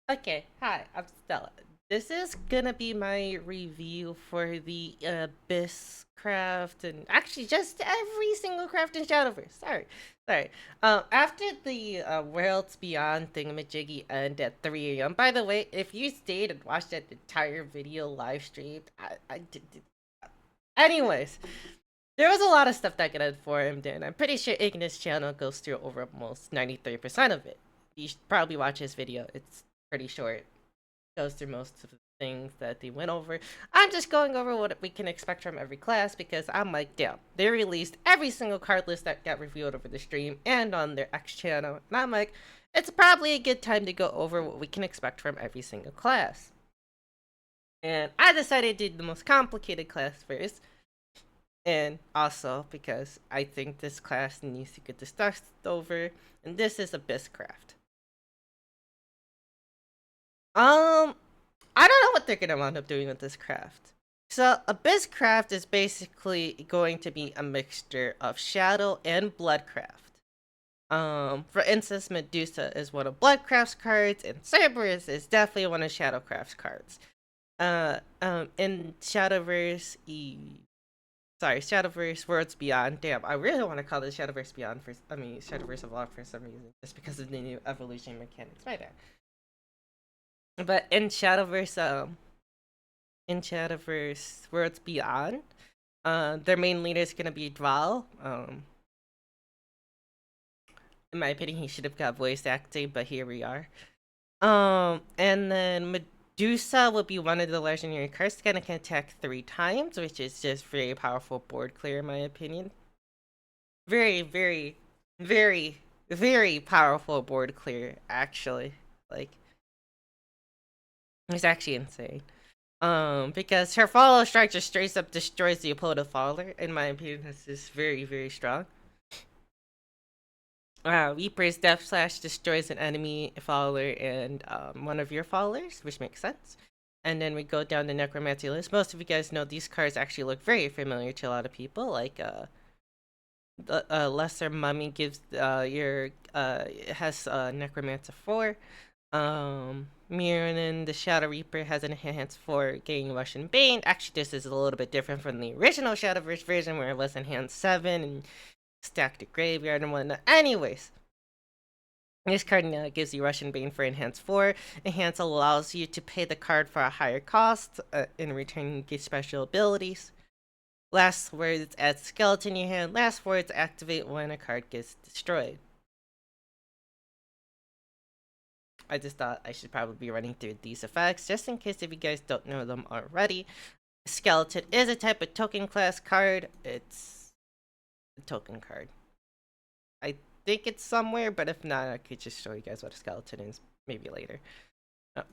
Okay, hi, I'm Stella. This is gonna be my review for the Abyss craft and actually just every single craft in Shadowverse. Sorry. After the Worlds Beyond thingamajiggy end at 3 a.m. By the way, if you stayed and watched that entire video live streamed, I did. Anyways, there was a lot of stuff that got informed, and I'm pretty sure Ignis' channel goes through over almost 93% of it. You should probably watch his video. It's pretty short, goes through most of the things that they went over. I'm just going over what we can expect from every class because I'm like, damn, they released every single card list that got revealed over the stream and on their X channel. And I'm like, it's probably a good time to go over what we can expect from every single class. And I decided to do the most complicated class first. And also because I think this class needs to get discussed over. And this is Abysscraft. I don't know what they're gonna wind up doing with this craft. So Abysscraft is basically going to be a mixture of Shadow and Bloodcraft. For instance, Medusa is one of Bloodcraft's cards, and Cerberus is definitely one of Shadowcraft's cards. In Shadowverse Worlds Beyond. Damn, I really want to call this Shadowverse Beyond Shadowverse Evolved for some reason, just because of the new evolution mechanics. Right there. But in Shadowverse Worlds Beyond, their main leader is gonna be Dval. In my opinion, he should have got voice acting, but here we are. And then Medusa will be one of the legendary cards that can attack 3 times, which is just very powerful board clear in my opinion. Very, very, very, very powerful board clear, actually. Like, it's actually insane. Because her follow strike just straight up destroys the opponent follower. In my opinion, this is very, very strong. Reaper's Death Slash destroys an enemy follower and one of your followers, which makes sense. And then we go down the Necromancy list. Most of you guys know these cards actually look very familiar to a lot of people. Like, the Lesser Mummy gives has Necromancer 4. Mirrorin, the Shadow Reaper, has an enhanced for getting Russian Bane. Actually, this is a little bit different from the original Shadowverse version where it was enhanced 7 and stacked the graveyard and whatnot. Anyways, this card now gives you Russian Bane for enhanced 4. Enhance allows you to pay the card for a higher cost. In return, you get special abilities. Last words add skeleton in your hand. Last words activate when a card gets destroyed. I just thought I should probably be running through these effects, just in case if you guys don't know them already. Skeleton is a type of token class card. It's a token card. I think it's somewhere, but if not, I could just show you guys what a skeleton is maybe later.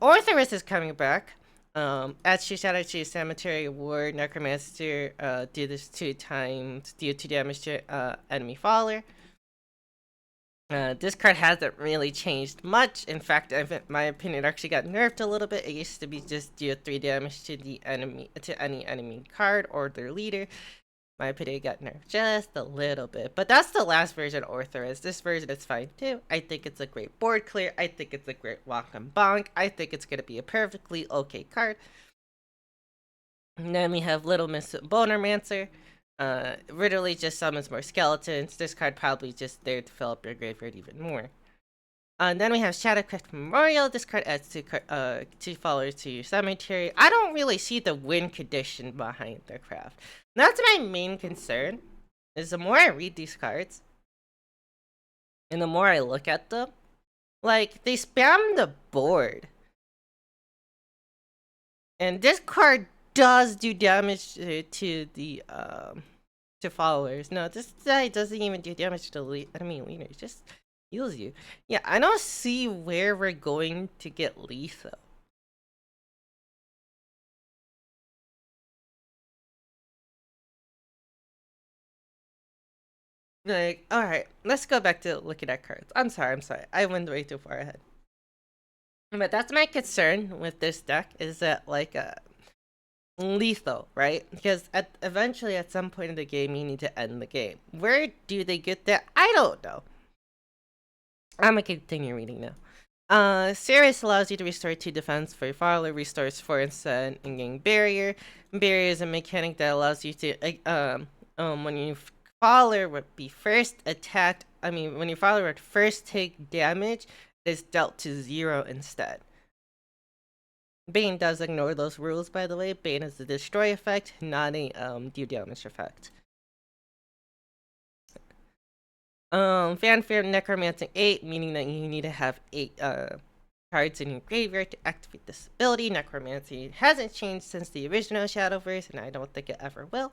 Orthoris is coming back. As she shot at you, Cemetery Ward, Necromancer, do this 2 times, deal 2 damage to enemy follower. This card hasn't really changed much. In fact, in my opinion, it actually got nerfed a little bit. It used to be just deal 3 damage to the enemy, to any enemy card or their leader. My opinion, it got nerfed just a little bit. But that's the last version Orthoris. This version is fine too. I think it's a great board clear. I think it's a great walk and bonk. I think it's gonna be a perfectly okay card. And then we have Little Miss Bonermancer. Literally just summons more skeletons. This card probably just there to fill up your graveyard even more. Then we have Shadowcraft Memorial. This card adds 2 followers to your cemetery. I don't really see the win condition behind their craft. That's my main concern. Is the more I read these cards, and the more I look at them, like they spam the board. And this card does do damage to the to followers. No, this guy doesn't even do damage to the enemy leader. It just heals you. Yeah, I don't see where we're going to get lethal. Like, alright, let's go back to looking at cards. I'm sorry. I went way too far ahead. But that's my concern with this deck, is that, like, lethal, right? Because eventually at some point in the game you need to end the game. Where do they get that? I don't know. I'm gonna continue reading now. Sirius allows you to restore 2 defense for your follower, restores 4 instead, and gain barrier. Barrier is a mechanic that allows you to, when your follower would be first attacked, when your follower would first take damage, it's dealt to 0 instead. Bane does ignore those rules, by the way. Bane is a destroy effect, not a do damage effect. Fanfare Necromancy 8, meaning that you need to have 8 cards in your graveyard to activate this ability. Necromancy hasn't changed since the original Shadowverse, and I don't think it ever will.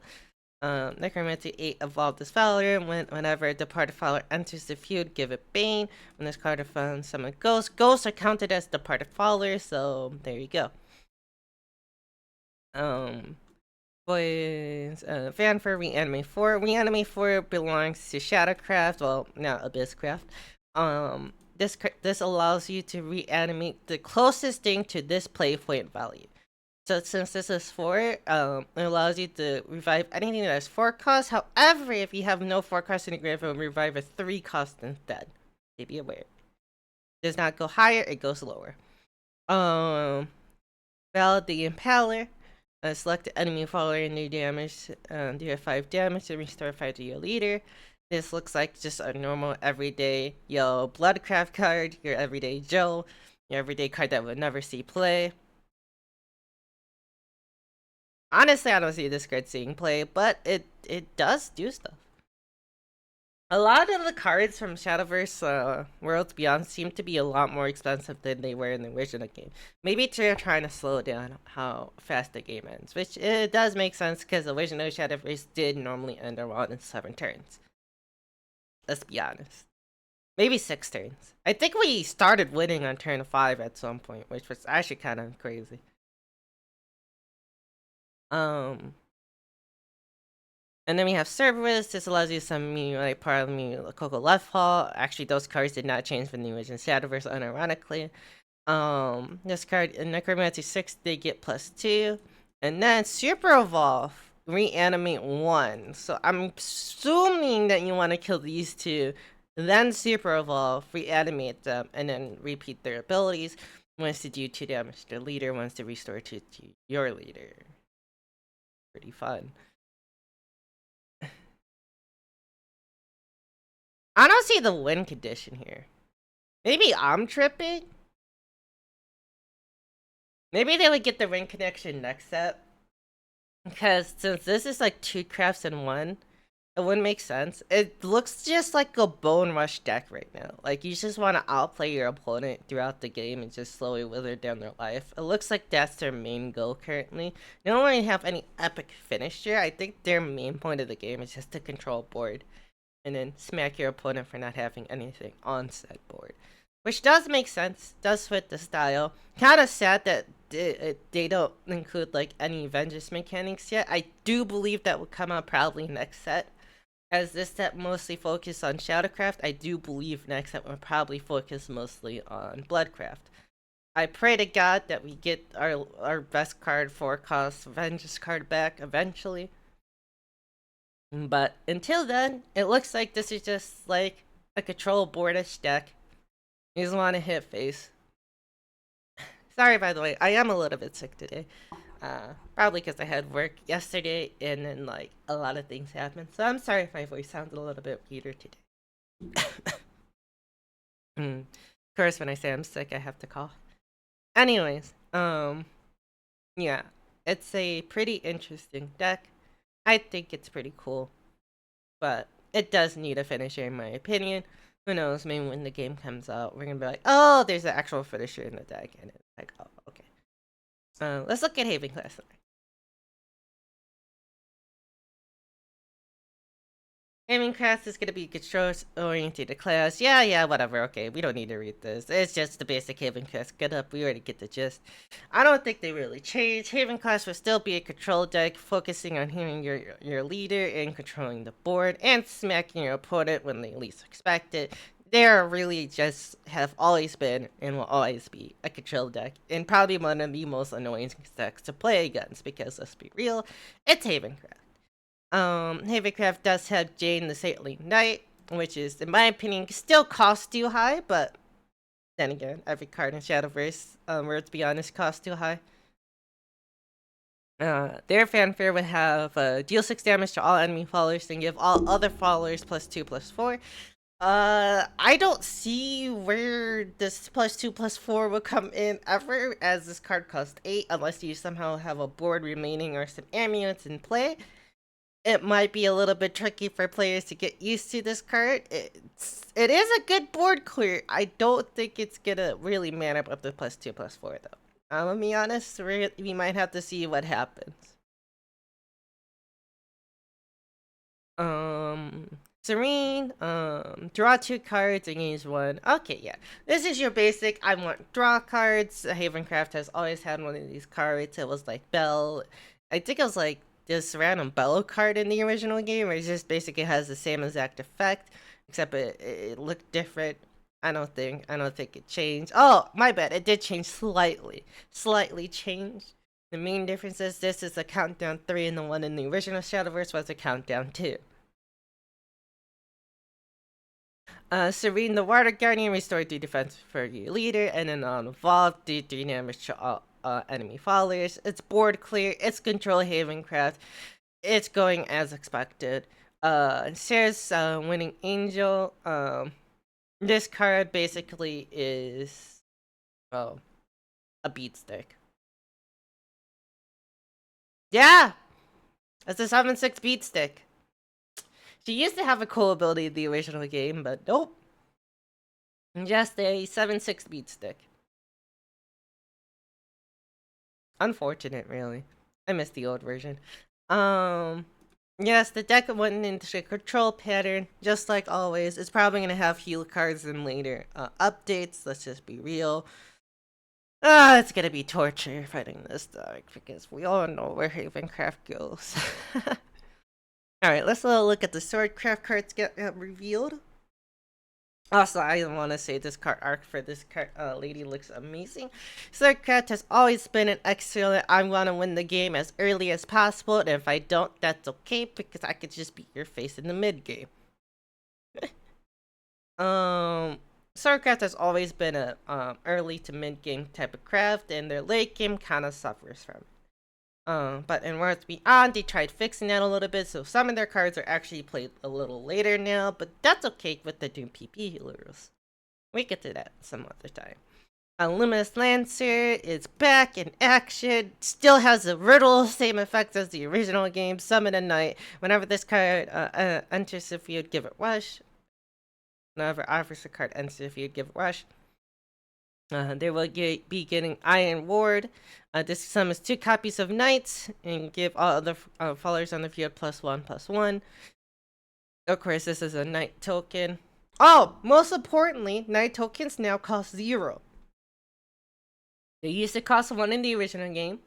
Necromancy 8 evolved as Fowler. Whenever a departed Fowler enters the field, give it Bane. When this card is found, summon Ghosts. Ghosts are counted as departed Fowler, so there you go. Fanfare Reanimate 4. Reanimate 4 belongs to Shadowcraft, well, now Abysscraft. This allows you to reanimate the closest thing to this play point value. So since this is 4, it allows you to revive anything that has 4 costs. However, if you have no 4 costs in your graveyard, it will revive a 3 cost instead. So be aware. It does not go higher, it goes lower. Valid the Impaler. Select the enemy follower and do damage. Do 5 damage and restore 5 to your leader. This looks like just a normal everyday Bloodcraft card, your everyday Joe, your everyday card that would never see play. Honestly, I don't see this card seeing play, but it does do stuff. A lot of the cards from Shadowverse Worlds Beyond seem to be a lot more expensive than they were in the original game. Maybe they're trying to slow down how fast the game ends, which it does make sense because the original Shadowverse did normally end around in 7 turns. Let's be honest. Maybe 6 turns. I think we started winning on turn 5 at some point, which was actually kind of crazy. And then we have Cerberus. This allows you to summon me like part of me Coco Left Paw. Actually, those cards did not change from the original Shadowverse, unironically. This card in Necromancy 6, they get +2. And then Super Evolve, reanimate 1. So I'm assuming that you want to kill these 2, then Super Evolve, reanimate them, and then repeat their abilities. Once to do 2 damage to the leader, once to restore 2 to your leader. Pretty fun. I don't see the win condition here. Maybe I'm tripping? Maybe they would get the win connection next set. Because since this is like 2 crafts in 1, it wouldn't make sense. It looks just like a Bone Rush deck right now. Like, you just want to outplay your opponent throughout the game and just slowly wither down their life. It looks like that's their main goal currently. They don't really have any epic finisher. I think their main point of the game is just to control board. And then smack your opponent for not having anything on said board. Which does make sense, does fit the style. Kind of sad that they don't include like any Vengeance mechanics yet. I do believe that will come out probably next set. As this set mostly focused on Shadowcraft, I do believe next set will probably focus mostly on Bloodcraft. I pray to God that we get our best card 4 cost Vengeance card back eventually. But until then, it looks like this is just like a control boardish deck. You just want to hit face. Sorry, by the way, I am a little bit sick today. Probably because I had work yesterday and then like a lot of things happened. So I'm sorry if my voice sounds a little bit weirder today. Of course, when I say I'm sick, I have to cough. Anyways, yeah, it's a pretty interesting deck. I think it's pretty cool, but it does need a finisher in my opinion. Who knows, maybe when the game comes out, we're gonna be like, oh, there's an actual finisher in the deck, and it's like, oh, okay. Let's look at Haven Class. Haven Class is gonna be control-oriented class. Yeah, whatever, okay, we don't need to read this. It's just the basic Haven Class. Get up, we already get the gist. I don't think they really changed. Haven Class will still be a control deck, focusing on healing your leader and controlling the board, and smacking your opponent when they least expect it. They're really just have always been and will always be a control deck, and probably one of the most annoying decks to play against, because let's be real, it's Haven Class. Havencraft does have Jane the Saintly Knight, which is, in my opinion, still costs too high, but Then again, every card in Shadowverse, let's be honest, costs too high. Their fanfare would have deal 6 damage to all enemy followers and give all other followers +2/+4. I don't see where this +2/+4 will come in ever, as this card costs 8, unless you somehow have a board remaining or some amulets in play. It might be a little bit tricky for players to get used to this card. It is a good board clear. I don't think it's gonna really man up the +2/+4 though. I'm gonna be honest, we might have to see what happens. Serene, draw 2 cards and use 1. Okay, yeah. This is your basic, I want draw cards. Havencraft has always had one of these cards. It was like Bell. I think it was like this random Bellow card in the original game, where it just basically has the same exact effect, except it looked different. I don't think it changed. Oh, my bad. It did change slightly. Slightly changed. The main difference is this is a countdown 3 and the one in the original Shadowverse was a countdown 2. Serene, the Water Guardian, restore 3 defense for your leader, and then on Evolve, do 3 damage to all enemy followers. It's board clear, it's control Havencraft, it's going as expected. Sarah's Winning Angel. This card basically is, well, a beat stick. Yeah! It's a 7/6 beat stick. She used to have a cool ability in the original game, but nope. Just a 7/6 beat stick. Unfortunate, really. I miss the old version. Yes, the deck went into control pattern, just like always. It's probably gonna have heal cards in later updates. Let's just be real. It's gonna be torture fighting this deck because we all know where Havencraft goes. Alright, let's look at the Swordcraft cards get revealed. Also, I want to say this card art for this card, lady looks amazing. Swordcraft has always been an excellent, I want to win the game as early as possible, and if I don't, that's okay, because I could just beat your face in the mid-game. Swordcraft has always been a early to mid-game type of craft, and their late game kind of suffers from it. But in Worlds Beyond, they tried fixing that a little bit, so some of their cards are actually played a little later now, but that's okay with the Doom PP healers. We get to that some other time. Luminous Lancer is back in action, still has the riddle, same effects as the original game, Summon a Knight. Whenever this card enters the field, give it Rush. Whenever offers a card enters the field, give it Rush. They will be getting Iron Ward. This summons 2 copies of Knights and give all other followers on the field +1/+1. Of course, this is a Knight token. Oh, most importantly, Knight tokens now cost 0. They used to cost 1 in the original game.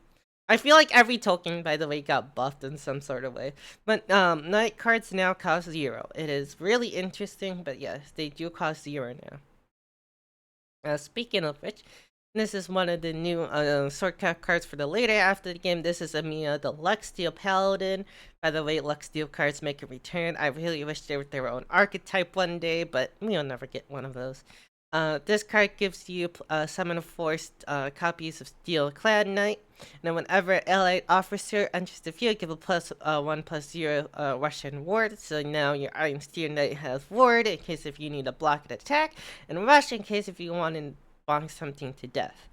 I feel like every token, by the way, got buffed in some sort of way. But Knight cards now cost 0. It is really interesting, but yes, they do cost 0 now. Speaking of which, this is one of the new Swordcraft cards for the later after the game. This is Amia, the Luxsteel Paladin. By the way, Luxsteel cards make a return. I really wish they were their own archetype one day, but we'll never get one of those. This card gives you summon forced copies of Steel Clad Knight. Now, whenever allied officer enters the field, give a +1/+0 Russian ward. So now your Iron Steel Knight has ward in case if you need to block an attack, and rush in case if you want to bonk something to death.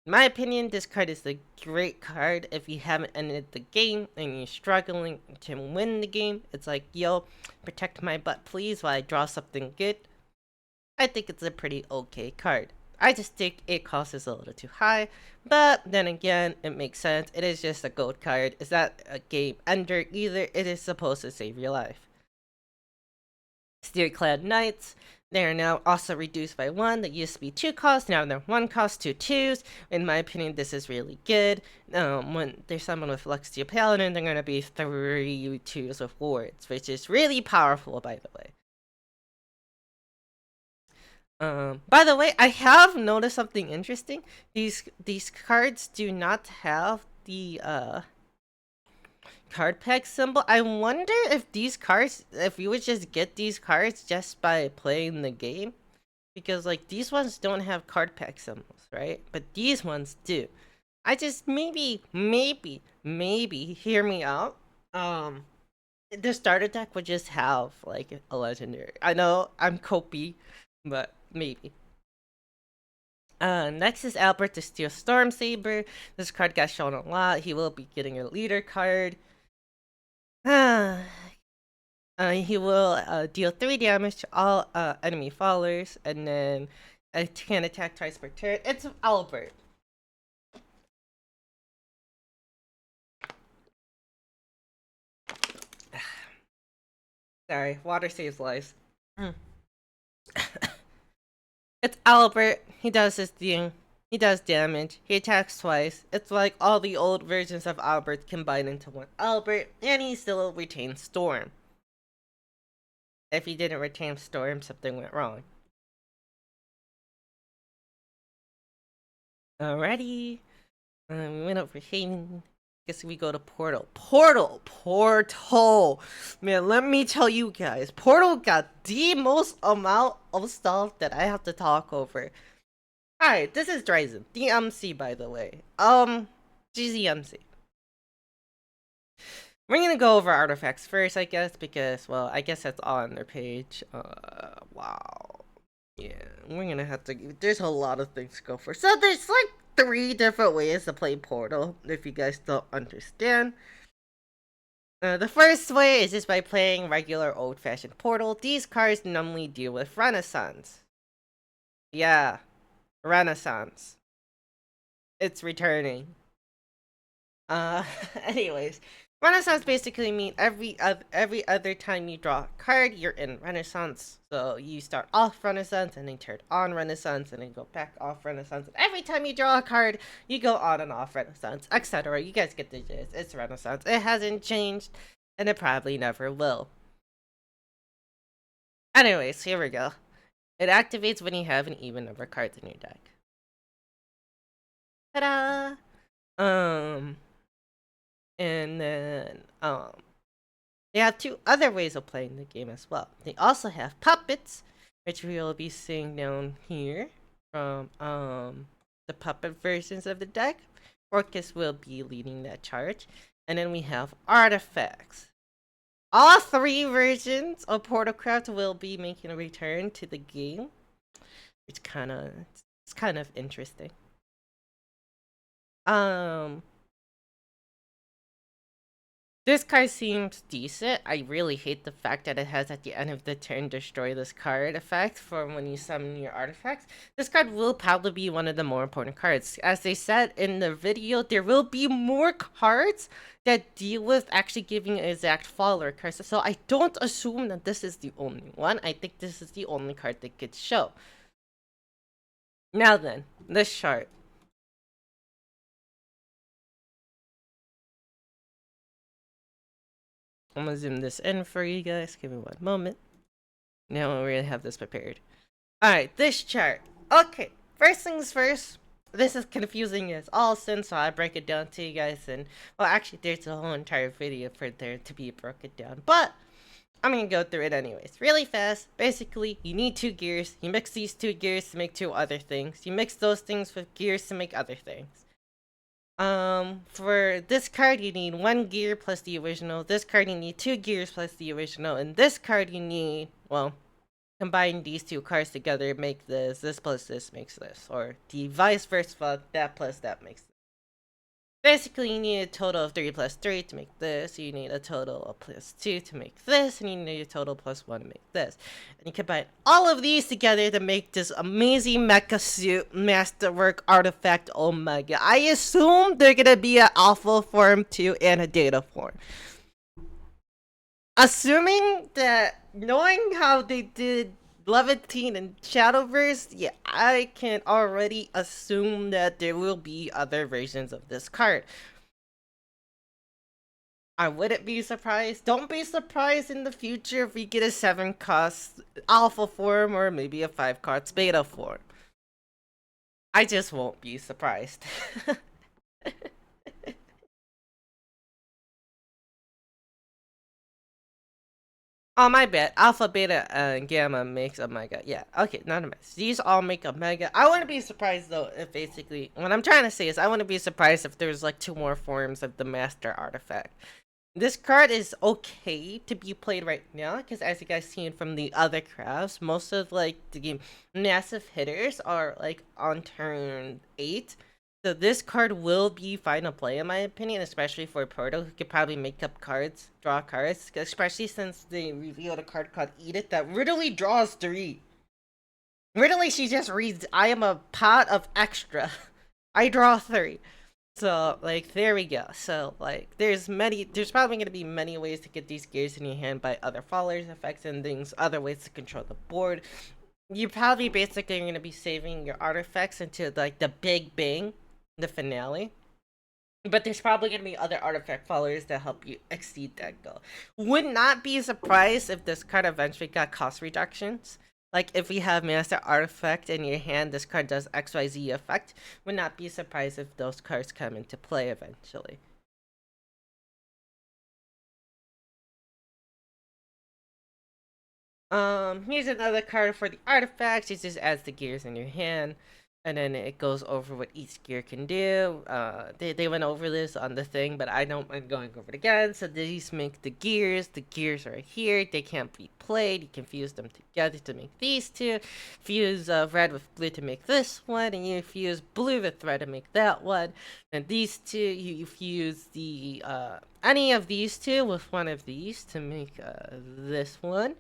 In my opinion, this card is a great card if you haven't ended the game and you're struggling to win the game. It's like, yo, protect my butt please while I draw something good. I think it's a pretty okay card. I just think it costs a little too high, but then again, it makes sense. It is just a gold card. It's not a game ender either. It is supposed to save your life. Steel-clad Knights. They are now also reduced by 1. They used to be 2 costs, now they're 1 cost, 2 2s. In my opinion, this is really good. When they're summoned with Luxsteel Paladin, they're going to be 3 2s with wards, which is really powerful, by the way. By the way, I have noticed something interesting. These cards do not have the card pack symbol. I wonder if these cards, if you would just get these cards just by playing the game. because like these ones don't have card pack symbols, right? But these ones do. I just maybe hear me out. Um, the starter deck would just have like a legendary. I know I'm copy, but maybe. Next is Albert the Steel Storm Saber. This card got shown a lot. He will be getting a leader card. He will deal 3 damage to all enemy followers, and then can attack twice per turn. It's Albert. Sorry, water saves lives. It's Albert. He does his thing. He does damage. He attacks twice. It's like all the old versions of Albert combined into one Albert, and he still retains Storm. If he didn't retain Storm, something went wrong. Alrighty. We went over Haven. Guess we go to Portal. Portal! Man, let me tell you guys, Portal got the most amount of stuff that I have to talk over. Alright, this is Dryzen, the MC, by the way. GZMC. We're gonna go over artifacts first, I guess, because, well, I guess that's all on their page. Wow. Yeah, we're gonna have to. There's a lot of things to go for. So there's like 3 different ways to play Portal, if you guys don't understand. The first way is just by playing regular old-fashioned Portal. These cards normally deal with Renaissance. Yeah, Renaissance. It's returning. Anyways, Renaissance basically means every other time you draw a card, you're in Renaissance. So you start off Renaissance and then turn on Renaissance and then go back off Renaissance. And every time you draw a card, you go on and off Renaissance, etc. You guys get the gist. It's Renaissance. It hasn't changed, and it probably never will. Anyways, here we go. It activates when you have an even number of cards in your deck. Ta-da! And then, they have 2 other ways of playing the game as well. They also have puppets, which we will be seeing down here from, the puppet versions of the deck. Orcus will be leading that charge. And then we have artifacts. All 3 versions of Portalcraft will be making a return to the game, which it's kind of interesting. This card seems decent. I really hate the fact that it has at the end of the turn destroy this card effect for when you summon your artifacts. This card will probably be one of the more important cards. As they said in the video, there will be more cards that deal with actually giving exact follower cards. So I don't assume that this is the only one. I think this is the only card that could show. Now then, this chart. I'm gonna zoom this in for you guys. Give me one moment. Now we really have this prepared. Alright, this chart. Okay, first things first. This is confusing as all sin, so I break it down to you guys. And, well, actually, there's a whole entire video for there to be broken down. But, I'm gonna go through it anyways. Really fast. Basically, you need 2 gears. You mix these 2 gears to make 2 other things. You mix those things with gears to make other things. For this card, you need 1 gear plus the original. This card, you need 2 gears plus the original. And this card, you need, well, combine these 2 cards together, make this. This plus this makes this. Or the vice versa, that plus that makes this. Basically, you need a total of 3 plus 3 to make this. You need a total of plus 2 to make this. And you need a total plus 1 to make this. And you combine all of these together to make this amazing mecha suit masterwork artifact. Oh my god. I assume they're gonna be an alpha form too and a data form. Assuming that, knowing how they did Levantine and Shadowverse, yeah, I can already assume that there will be other versions of this card. I wouldn't be surprised. Don't be surprised in the future if we get a 7 cost alpha form or maybe a 5 cost beta form. I just won't be surprised. Oh, my bad. Alpha, beta, and gamma makes omega. Yeah. Okay, none of this. These all make omega. I wouldn't be surprised though if basically what I'm trying to say is I wouldn't be surprised if there's like two more forms of the master artifact. This card is okay to be played right now because as you guys seen from the other crafts, most of like the massive hitters are like on turn 8. So this card will be fine to play in my opinion, especially for Proto who could probably make up cards, draw cards, especially since they revealed a card called Edith that literally draws 3. Literally she just reads, I am a pot of extra. I draw 3. So, like, there we go. So, like, there's probably going to be many ways to get these gears in your hand by other followers, effects, and things, other ways to control the board. You're probably basically going to be saving your artifacts into, like, the big bang, the finale. But there's probably going to be other artifact followers that help you exceed that goal. Would not be surprised if this card eventually got cost reductions. Like, if we have Master Artifact in your hand, this card does XYZ effect. Would not be surprised if those cards come into play eventually. Here's another card for the artifacts. It just adds the gears in your hand. And then it goes over what each gear can do. They went over this on the thing, but I don't mind going over it again. So these make the gears. The gears are here. They can't be played. You can fuse them together to make these two. Fuse red with blue to make this one. And you fuse blue with red to make that one. And these two, you fuse the any of these two with one of these to make this one.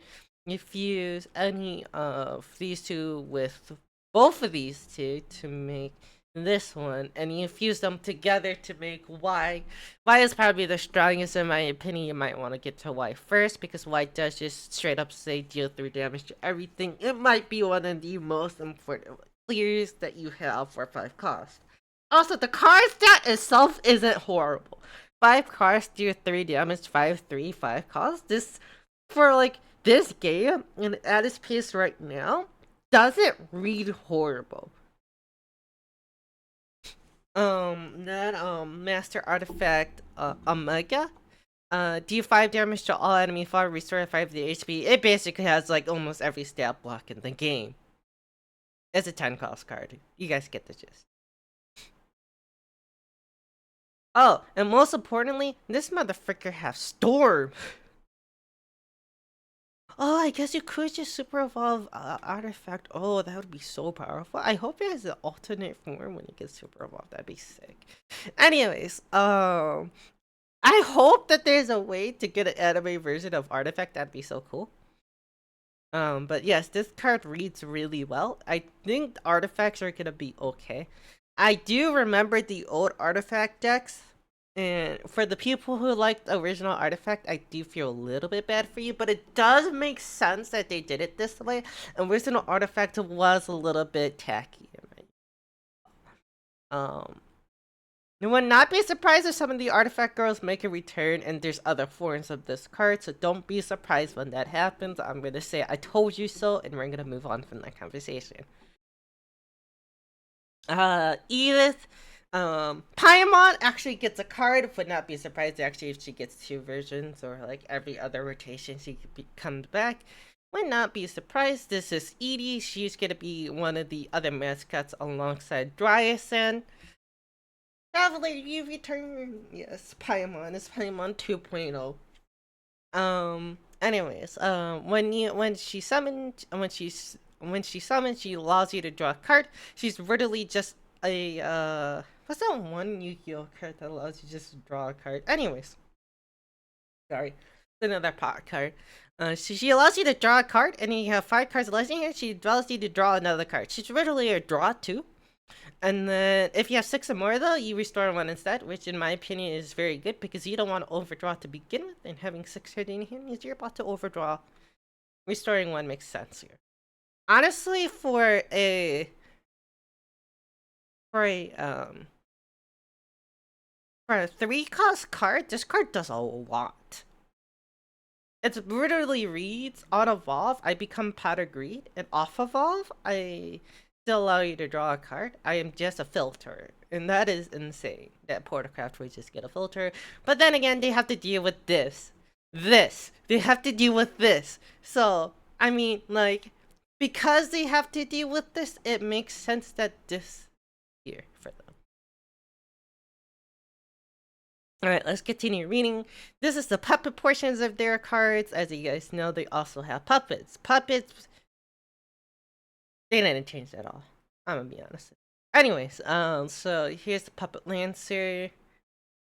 You fuse any of these two with both of these two to make this one, and you fuse them together to make Y. Y is probably the strongest in my opinion. You might want to get to Y first because Y does just straight up say deal 3 damage to everything. It might be one of the most important clears that you have for 5 cost. Also, the card stat itself isn't horrible. 5 cards deal 3 damage, 5/3, 5 cost. This, for like this game, and at its pace right now, doesn't read horrible. That Master Artifact Omega. Do 5 damage to all enemy foe, restore 5 the HP. It basically has like almost every stat block in the game. It's a 10 cost card. You guys get the gist. Oh, and most importantly, this motherfucker has Storm. Oh, I guess you could just super evolve artifact. Oh, that would be so powerful. I hope it has an alternate form when you get super evolved. That'd be sick. Anyways, I hope that there's a way to get an anime version of artifact. That'd be so cool. But yes, this card reads really well. I think the artifacts are gonna be okay. I do remember the old artifact decks. And for the people who like the original artifact, I do feel a little bit bad for you, but it does make sense that they did it this way. And original artifact was a little bit tacky. You would not be surprised if some of the artifact girls make a return and there's other forms of this card, so don't be surprised when that happens. I'm gonna say I told you so, and we're gonna move on from that conversation. Edith. Paimon actually gets a card, would not be surprised actually if she gets 2 versions or like every other rotation she comes back. Would not be surprised. This is Edie. She's gonna be one of the other mascots alongside Dryasan. Traveler, you return. Yes, Paimon is Paimon 2.0. Anyways, when she summons, she allows you to draw a card. She's literally just a what's that one Yu-Gi-Oh card that allows you to just draw a card? Anyways, sorry, it's another pot card. She allows you to draw a card, and you have 5 cards left in here. She allows you to draw another card. She's literally a draw 2. And then if you have 6 or more though, you restore 1 instead, which in my opinion is very good because you don't want to overdraw to begin with, and having 6 cards in your hand means you're about to overdraw. Restoring 1 makes sense here. Honestly, for a 3 cost card, this card does a lot. It literally reads, on evolve, I become Pot of Greed, and off evolve, I still allow you to draw a card. I am just a filter, and that is insane that Portercraft would just get a filter. But then again, they have to deal with this. this. They have to deal with this. So, I mean, like, because they have to deal with this, it makes sense that this here for them. Alright, let's continue reading. This is the puppet portions of their cards. As you guys know, they also have puppets. Puppets, they didn't change at all. I'm gonna be honest. Anyways, so here's the Puppet Lancer.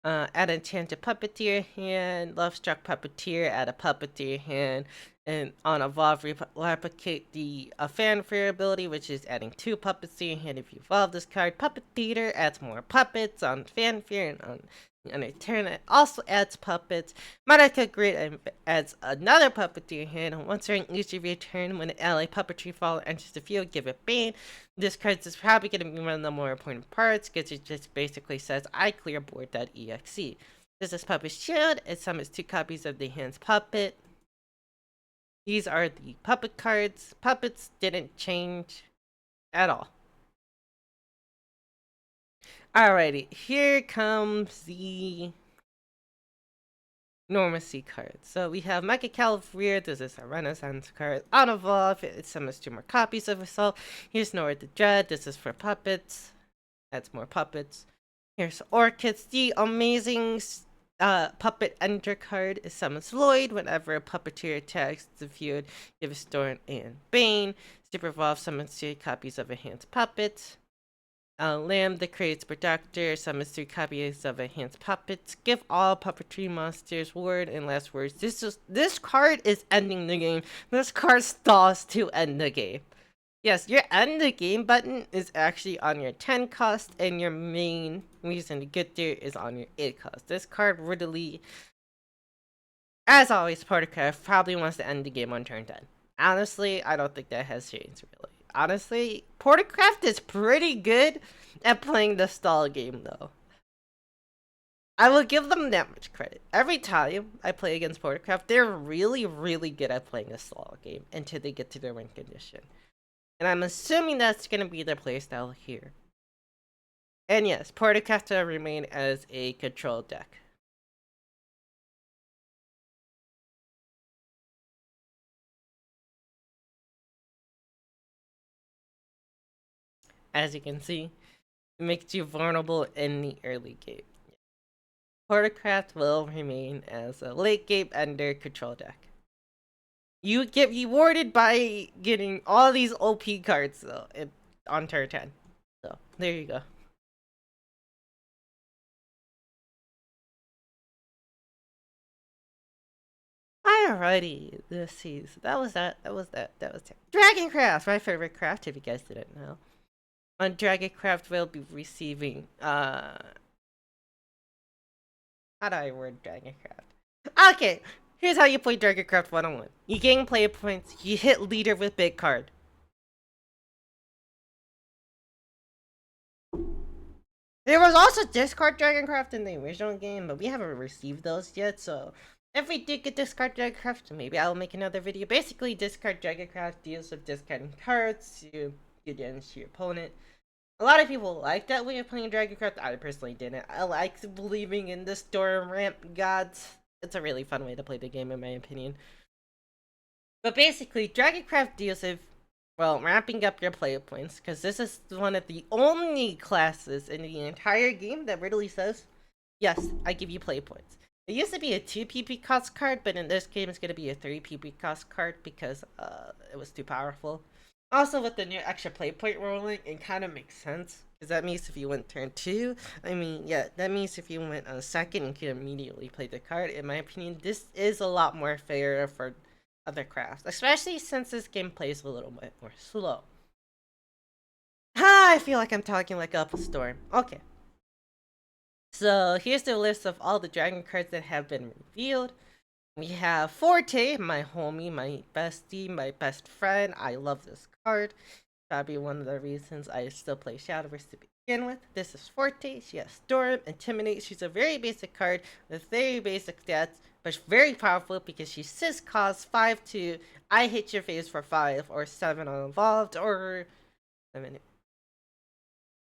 Add enchanted puppet to your hand. Love struck puppeteer. Add a puppet to your hand. And on evolve, replicate the fanfare ability, which is adding 2 puppets to your hand if you evolve this card. Puppet Theater adds more puppets on fanfare and on a turn. It also adds puppets. Monica Grid adds another puppet to your hand. And once during each of your turn, when an ally puppetry follower enters the field, give it Bane. This card is probably going to be one of the more important parts because it just basically says, I clear board.exe. This is Puppet Shield. It summons 2 copies of the hand's puppet. These are the puppet cards. Puppets didn't change at all. Alrighty, here comes the Normacy card. So we have Mecha Calvarier. This is a Renaissance card. On evolve, it summons 2 more copies of itself. Here's Nora the Dread. This is for puppets. Adds more puppets. Here's Orchids, the amazing puppet enter card. It summons Lloyd whenever a puppeteer attacks the field. Give a Storm and Bane. Super Evolve summons 2 copies of a hand's puppet. Lamb, the creates Protector, summons 3 copies of a hand's puppets. Give all puppetry monsters word and last words. This card is ending the game. This card stalls to end the game. Yes, your end the game button is actually on your 10 cost, and your main reason to get there is on your 8 cost. This card really, as always, Portercraft probably wants to end the game on turn 10. Honestly, I don't think that has changed, really. Honestly, Portercraft is pretty good at playing the stall game, though. I will give them that much credit. Every time I play against Portercraft, they're really, really good at playing a stall game until they get to their win condition. And I'm assuming that's going to be their playstyle here. And yes, Portercraft will remain as a control deck. As you can see, it makes you vulnerable in the early game. Portercraft will remain as a late game ender control deck. You get rewarded by getting all these OP cards though on turn 10. So there you go. Alrighty, let's see. So that was that. Dragoncraft, my favorite craft. If you guys didn't know, on Dragoncraft we'll be receiving how do I word Dragoncraft? Okay, here's how you play Dragoncraft 101. You gain player points. You hit leader with big card. There was also discard Dragoncraft in the original game, but we haven't received those yet, so if we do get discard Dragoncraft, maybe I'll make another video. Basically, discard Dragoncraft deals with discarding cards to get against your opponent. A lot of people like that way of playing Dragoncraft. I personally didn't. I like believing in the storm ramp gods. It's a really fun way to play the game, in my opinion. But basically, Dragoncraft deals with, well, ramping up your player points, because this is one of the only classes in the entire game that really says, yes, I give you play points. It used to be a 2 PP cost card, but in this game it's going to be a 3 PP cost card because it was too powerful. Also, with the new extra play point rolling, it kind of makes sense. Because that means if you went turn 2, I mean, yeah, that means if you went on second, you could immediately play the card. In my opinion, this is a lot more fair for other crafts, especially since this game plays a little bit more slow. I feel like I'm talking like Up a Storm. Okay. So here's the list of all the dragon cards that have been revealed. We have Forte, my homie, my bestie, my best friend. I love this card. Probably one of the reasons I still play Shadowverse to begin with. This is Forte. She has Storm, Intimidate. She's a very basic card with very basic stats, but very powerful because she sys costs 5-2. I hit your face for 5 or 7 on Evolved or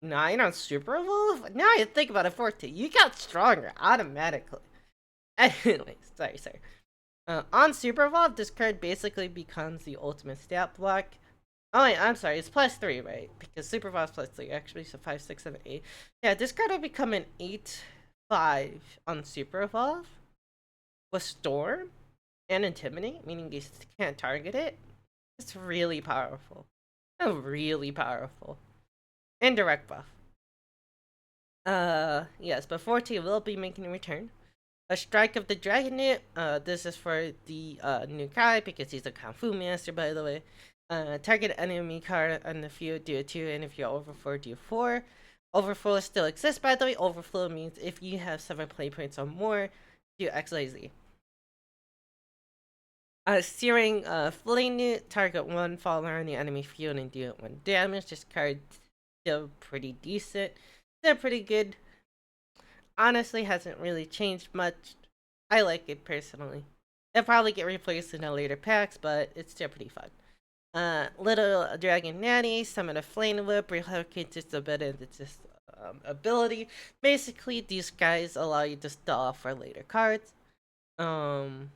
9 on Super Evolved. Now I think about it, Forte, you got stronger automatically. Anyways, sorry. On Super Evolve, this card basically becomes the ultimate stat block. Oh wait, I'm sorry, it's +3, right? Because Super Evolve's +3, actually, so 5, 6, 7, 8. Yeah, this card will become an 8/5 on Super Evolve with Storm and Intimidate, meaning you can't target it. It's really powerful. Oh, really powerful. And Direct Buff. Yes, but 14 will be making a return. A Strike of the Dragonet. This is for the new guy because he's a Kung Fu master, by the way. Target enemy card on the field, do a 2, and if you're over 4, do 4. Overflow still exists, by the way. Overflow means if you have 7 play points or more, do XYZ. Searing Flame Newt, target 1 follower on the enemy field and do 1 damage. This card's still pretty decent. Still pretty good. Honestly, hasn't really changed much. I like it personally. It'll probably get replaced in the later packs, but it's still pretty fun. Little Dragon Nanny, summon a Flame Whip, relocates its ability. Basically, these guys allow you to stall for later cards. They're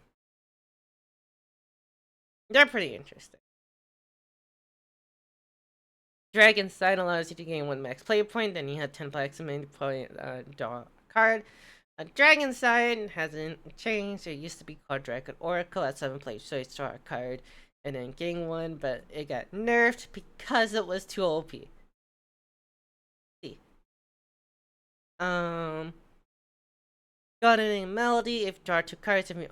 pretty interesting. Dragon Sign allows you to gain 1 max play point, then you have 10 maximum point draw a card. Dragon Sign hasn't changed. It used to be called Dragon Oracle at 7 play, so you draw a card and then gain 1, but it got nerfed because it was too OP. See. Gardening Melody, if draw 2 cards and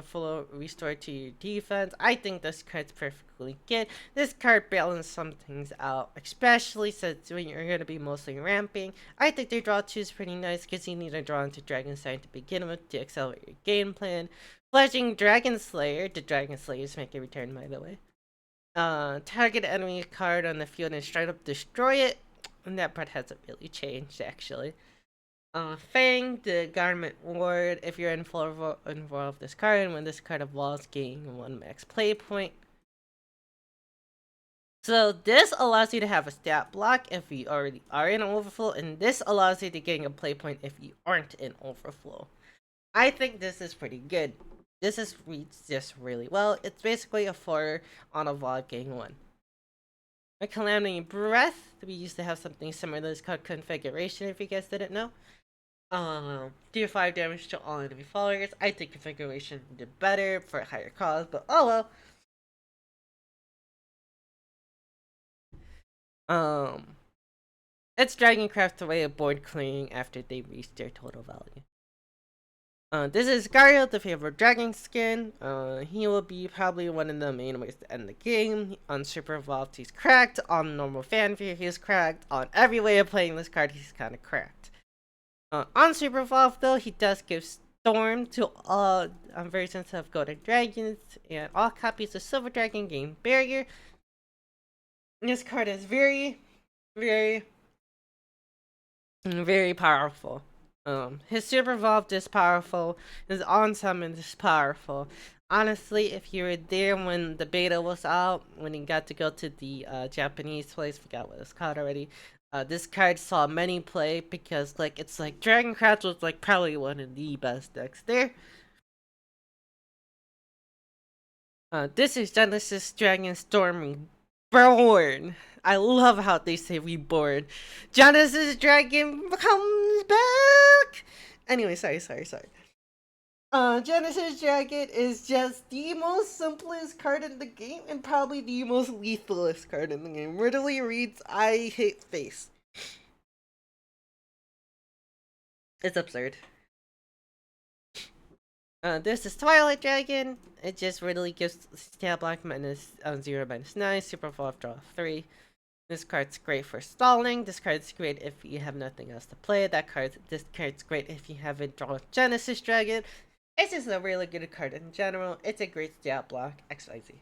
full restore to your defense. I think this card's perfectly good. This card balances some things out, especially since when you're going to be mostly ramping. I think their draw 2 is pretty nice because you need to draw into Dragon Sign to begin with to accelerate your game plan. Fledging Dragon Slayer, the Dragon Slayers make a return, by the way. Target enemy card on the field and straight up destroy it. And that part hasn't really changed, actually. Fang, the Garment Ward. If you're involved this card, and when this card evolves, gain 1 max play point. So this allows you to have a stat block if you already are in Overflow, and this allows you to gain a play point if you aren't in Overflow. I think this is pretty good. This reads just really well. It's basically a 4 on Evolve gain 1. A Calamity Breath. We used to have something similar to this called Configuration, if you guys didn't know. Do 5 damage to all enemy followers. I think Configuration did better for a higher cost, but oh well. It's Dragoncraft away a board clearing after they reach their total value. This is Gario, the favorite dragon skin. He will be probably one of the main ways to end the game. On Super Evolved, he's cracked. On normal Fanfare, he's cracked. On every way of playing this card, he's kind of cracked. On Super Evolved, though, he does give Storm to all versions of Golden Dragons, and all copies of Silver Dragon gain Barrier. This card is very, very, very powerful. His Super Evolved is powerful. His On Summon is powerful. Honestly, if you were there when the beta was out, when he got to go to the Japanese place, forgot what it's called already. This card saw many play because it's like Dragoncraft was probably one of the best decks there. This is Genesis Dragon Storm Reborn. I love how they say reborn. Genesis Dragon comes back. Anyway, sorry. Genesis Dragon is just the most simplest card in the game and probably the most lethalest card in the game. Literally reads, I hate face. It's absurd. This is Twilight Dragon. It just really gives stat block -0 -9, super evolve draw 3. This card's great for stalling. This card's great if you have nothing else to play. This card's great if you haven't drawn Genesis Dragon. It's just a really good card in general. It's a great stat block. XYZ.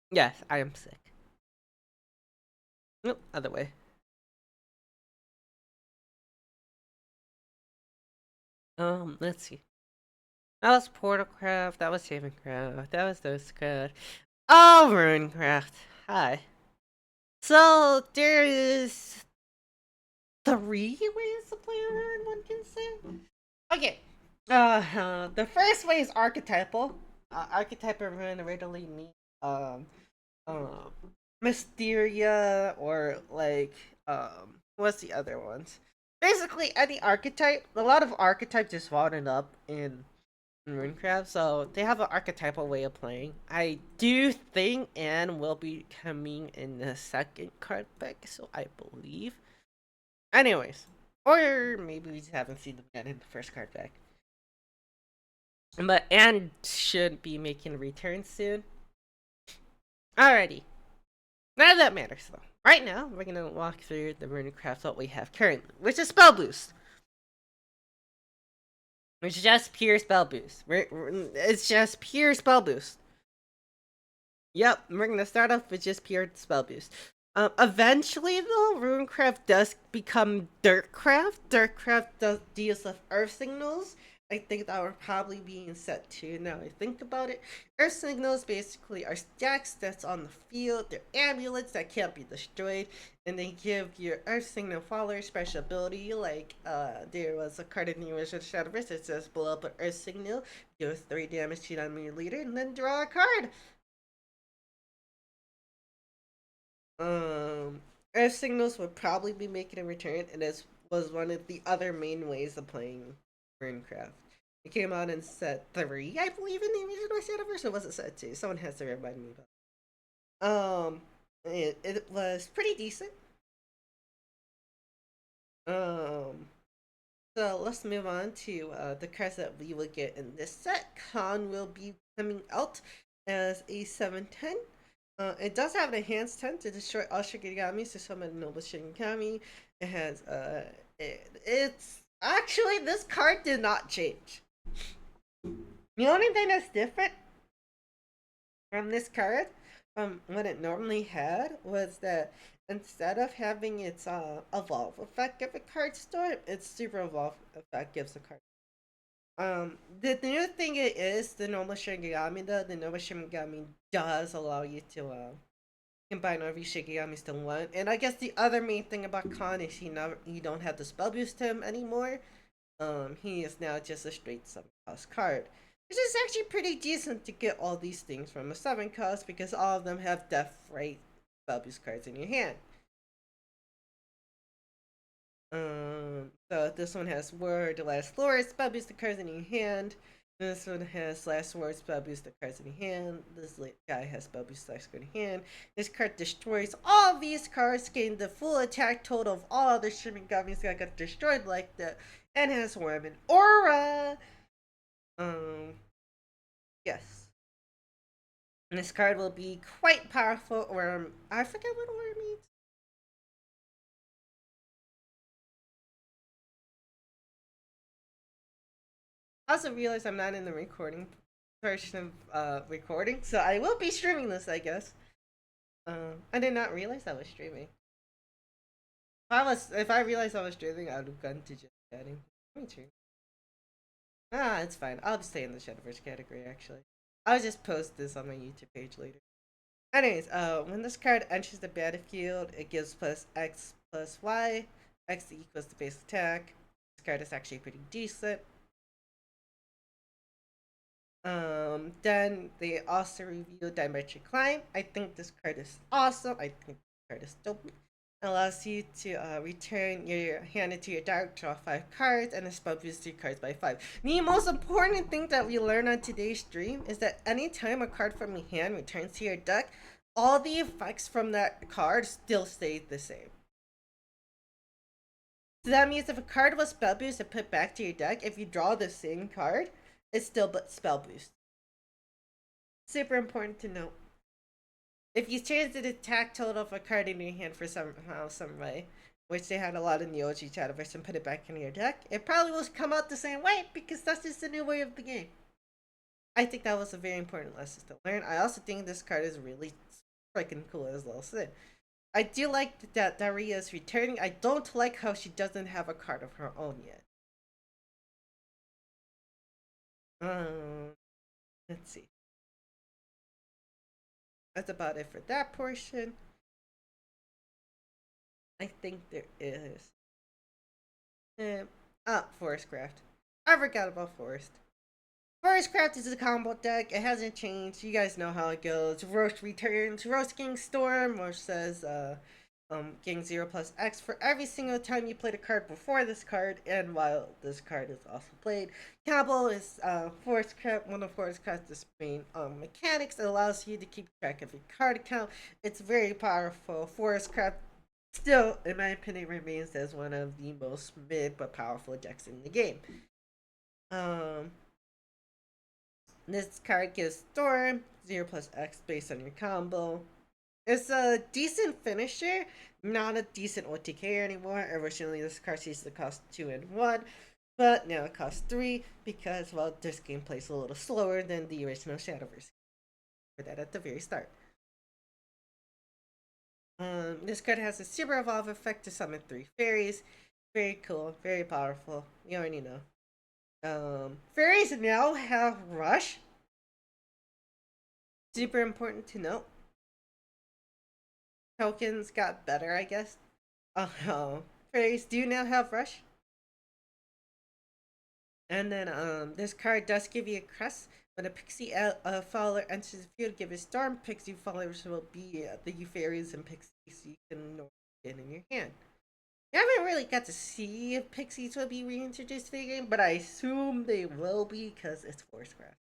Yes, I am sick. Nope, other way. Let's see. That was Portalcraft, that was Savingcraft, that was Ghostcraft. Oh, Runecraft. Hi. So, there is three ways to play Rune, one can say. Okay. The first way is archetypal. Archetypal Rune originally means um um Mysteria or like what's the other ones? Basically any archetype. A lot of archetypes just spawned up in Runecraft, so they have an archetypal way of playing. I do think Anne will be coming in the second card pack, so I believe. Anyways, or maybe we just haven't seen them yet in the first card pack. But Anne should be making a return soon. Alrighty, none of that matters though. Right now, we're gonna walk through the Runecraft what we have currently, which is Spell Boost. Which is just pure spell boost. It's just pure spell boost. Yep, we're gonna start off with just pure spell boost. Eventually, though, Runecraft does become Dirtcraft. Dirtcraft deals with Earth signals. I think that would probably be in set 2 now I think about it. Earth signals basically are stacks that's on the field. They're amulets that can't be destroyed. And they give your Earth signal follower special ability. Like, there was a card in the original shadowverse that says blow up an Earth signal, deal 3 damage to your enemy leader, and then draw a card. Um, Earth signals would probably be making a return, and this was one of the other main ways of playing Runecraft. It came out in set 3, I believe, in the original Shadowverse, or was it set 2? Someone has to remind me about it. It was pretty decent. Um, so let's move on to the cards that we will get in this set. Khan will be coming out as a 7/10. It does have an enhanced 10 to destroy all Shigigami to summon Noble Shigigami. It has it's actually this card did not change. The only thing that's different from this card from what it normally had was that instead of having its evolve effect give a card store, its super evolve effect gives a card. The new thing it is the normal Shigigami though. The normal Shigigami does allow you to combine every Shigeyamis to one. And I guess the other main thing about Khan is you don't have to spell boost him anymore. He is now just a straight 7 cost card. Which is actually pretty decent to get all these things from a 7 cost because all of them have death rate spell boost cards in your hand. So this one has Word, Last Lord, spell boost the cards in your hand. This one has Last Word, spell boost the cards in your hand. This guy has spell boost the cards in your hand. This card destroys all these cards, gain the full attack total of all other Shimigamis that got destroyed like that, and has Worm and Aura. Yes. And this card will be quite powerful, or I forget what Aura means. I also realized I'm not in the recording version of recording, so I will be streaming this, I guess. I did not realize I was streaming. If I realized I was streaming, I would have gone to just chatting. Me too. It's fine. I'll just stay in the Shadowverse category. Actually, I'll just post this on my YouTube page later. Anyways, when this card enters the battlefield, it gives plus X plus Y. X equals the base attack. This card is actually pretty decent. Then they also reveal Dimension Climb. I think this card is awesome. I think this card is dope. It allows you to return your hand into your deck, draw 5 cards, and spell boost your cards by 5. The most important thing that we learned on today's stream is that anytime a card from your hand returns to your deck, all the effects from that card still stay the same. So that means if a card was spell boost and put back to your deck, if you draw the same card, it's still but spell boost. Super important to note. If you change the attack total of a card in your hand for somehow, some way, which they had a lot in the OG Shadowverse, and put it back in your deck, it probably will come out the same way because that's just the new way of the game. I think that was a very important lesson to learn. I also think this card is really freaking cool, as well said. I do like that Daria is returning. I don't like how she doesn't have a card of her own yet. Let's see. That's about it for that portion. I think there is Eh, Forest Craft. I forgot about Forest. Forest Craft is a combo deck. It hasn't changed. You guys know how it goes. Roast returns. Roast King Storm, which says gain 0 plus X for every single time you played a card before this card, and while this card is also played. Cabo is Forest Craft. One of Forest Craft's main mechanics. It allows you to keep track of your card count. It's very powerful. Forest Craft still, in my opinion, remains as one of the most mid but powerful decks in the game. Um, this card gives Storm 0 plus X based on your combo. It's a decent finisher, not a decent OTK anymore. Originally, this card used to cost 2 and 1, but now it costs 3 because, well, this game plays a little slower than the original Shadowverse. For that at the very start. This card has a super evolve effect to summon 3 fairies. Very cool, very powerful. You already know. Fairies now have Rush. Super important to note. Tokens got better, I guess. Fairies do now have Rush. And then this card does give you a crest. When a pixie follower enters the field, give a storm. Pixie followers will be the fairies and pixies you can get in your hand. I haven't really got to see if pixies will be reintroduced to the game, but I assume they will be because it's Forestcraft.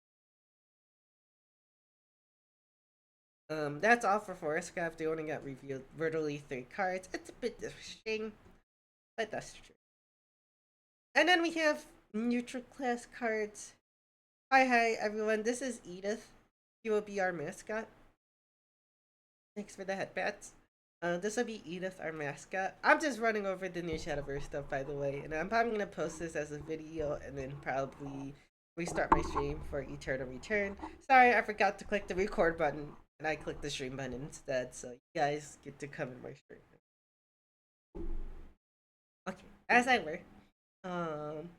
That's all for Forestcraft. They only got revealed literally 3 cards. It's a bit shame, but that's true. And then we have neutral class cards. Hi everyone. This is Edith. She will be our mascot. Thanks for the headbats. This will be Edith, our mascot. I'm just running over the new Shadowverse stuff, by the way, and I'm probably gonna post this as a video and then probably restart my stream for Eternal Return. Sorry, I forgot to click the record button, and I clicked the stream button instead, so you guys get to come in my stream. Okay, as I were, um,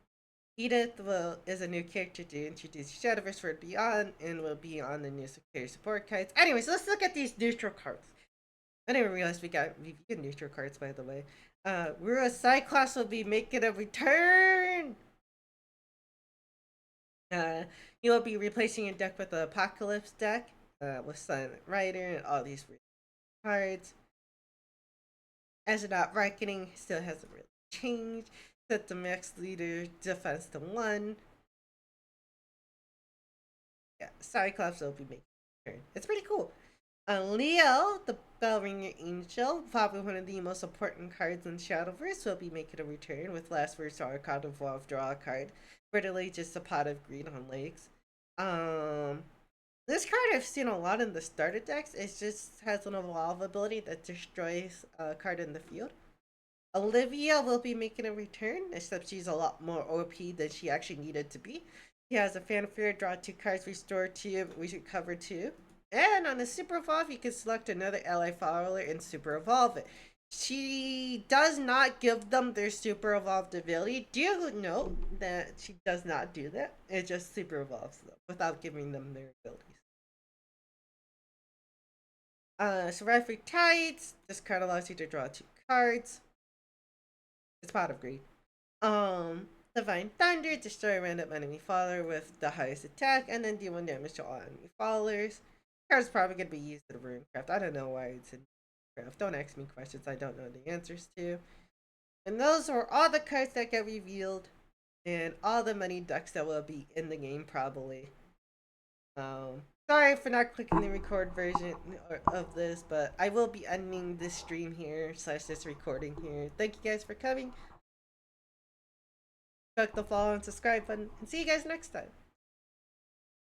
Edith is a new character to introduce Shadowverse for Beyond and will be on the new player support cards. Anyways, let's look at these neutral cards. I didn't realize we got neutral cards, by the way. Rua Cyclops will be making a return. You will be replacing your deck with the Apocalypse deck with Silent Rider and all these cards. Astronaut Reckoning still hasn't really changed. Set the max leader defense to 1. Yeah, Cyclops will be making a return. It's pretty cool. Leo, the Bellringer Angel, probably one of the most important cards in Shadowverse, will be making a return with last first our card evolve, draw a card. Literally just a pot of green on legs. This card I've seen a lot in the starter decks. It just has an evolve ability that destroys a card in the field. Olivia will be making a return, except she's a lot more OP than she actually needed to be. He has a fanfare, draw 2 cards, restore 2, we should cover 2. And on a Super Evolve, you can select another ally follower and Super Evolve it. She does not give them their Super Evolved ability. Do note that she does not do that. It just Super Evolves them without giving them their abilities. Seraphic Tides. This card allows you to draw 2 cards. It's Pot of Greed. Divine Thunder. Destroy a random enemy follower with the highest attack and then deal 1 damage to all enemy followers. Card's probably gonna be used in Runecraft. I don't know why it's in Runecraft. Don't ask me questions I don't know the answers to. And those are all the cards that get revealed, and all the many decks that will be in the game probably. Sorry for not clicking the record version of this, but I will be ending this stream here / this recording here. Thank you guys for coming. Click the follow and subscribe button, and see you guys next time.